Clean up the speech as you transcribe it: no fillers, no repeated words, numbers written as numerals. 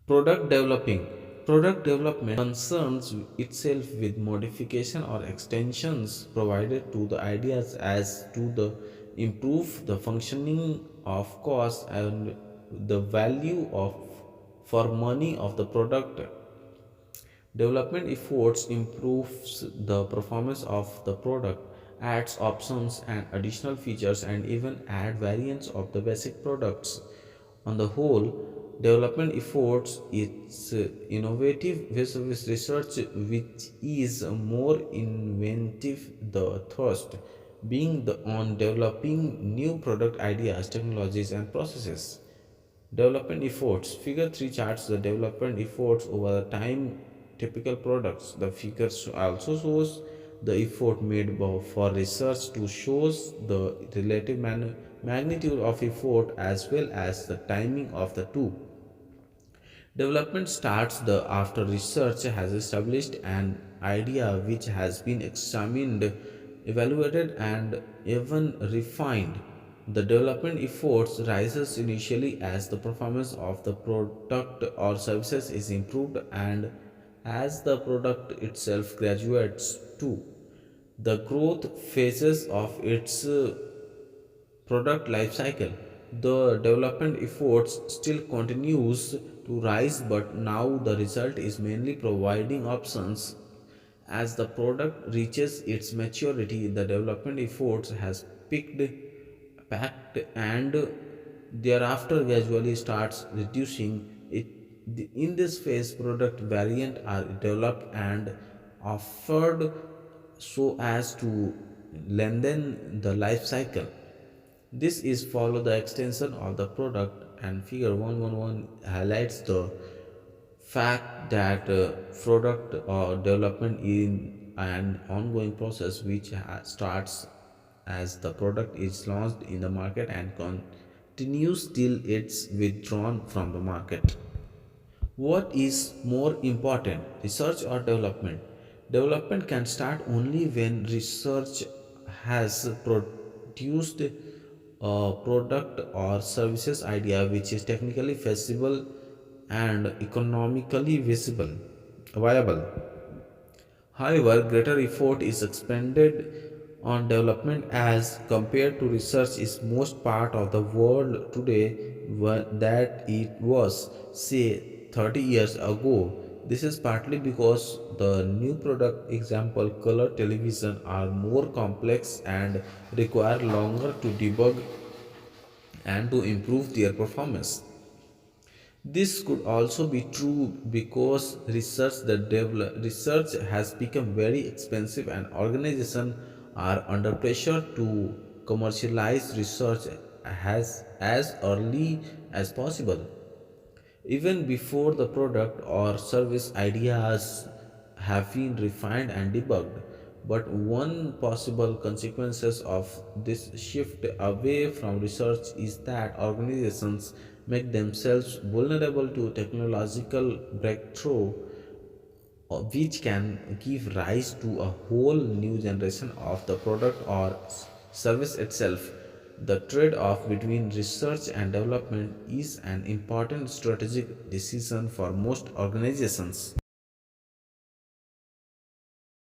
Product developing. Product development concerns itself with modification or extensions provided to the ideas as to the improve the functioning of cost and the value of for money of the product. Development efforts improves the performance of the product, adds options and additional features, and even add variants of the basic products. On the whole, development efforts is innovative with research which is more inventive the thrust being on developing new product ideas, technologies, and processes. Development efforts. Figure 3 charts the development efforts over the time typical products. The figure also shows the effort made for research to shows the relative magnitude of effort as well as the timing of the two. Development starts the after research has established an idea which has been examined, evaluated, and even refined. The development efforts rises initially as the performance of the product or services is improved and as the product itself graduates too. The growth phases of its product life cycle. The development efforts still continues to rise, but now the result is mainly providing options. As the product reaches its maturity, the development efforts has packed and thereafter gradually starts reducing it. In this phase, product variant are developed and offered so as to lengthen the life cycle. This is follow the extension of the product, and figure 111 highlights the fact that product development in an ongoing process which starts as the product is launched in the market and continues till it's withdrawn from the market. What is more important, research or development? Development can start only when research has produced a product or services idea which is technically feasible and economically viable. However, greater effort is expended on development as compared to research is most part of the world today that it was, say, 30 years ago. This is partly because the new product, example color television, are more complex and require longer to debug and to improve their performance. This could also be true because research has become very expensive and organizations are under pressure to commercialize research as early as possible even before the product or service ideas have been refined and debugged. But one possible consequences of this shift away from research is that organizations make themselves vulnerable to technological breakthrough which can give rise to a whole new generation of the product or service itself. The trade off between research and development is an important strategic decision for most organizations.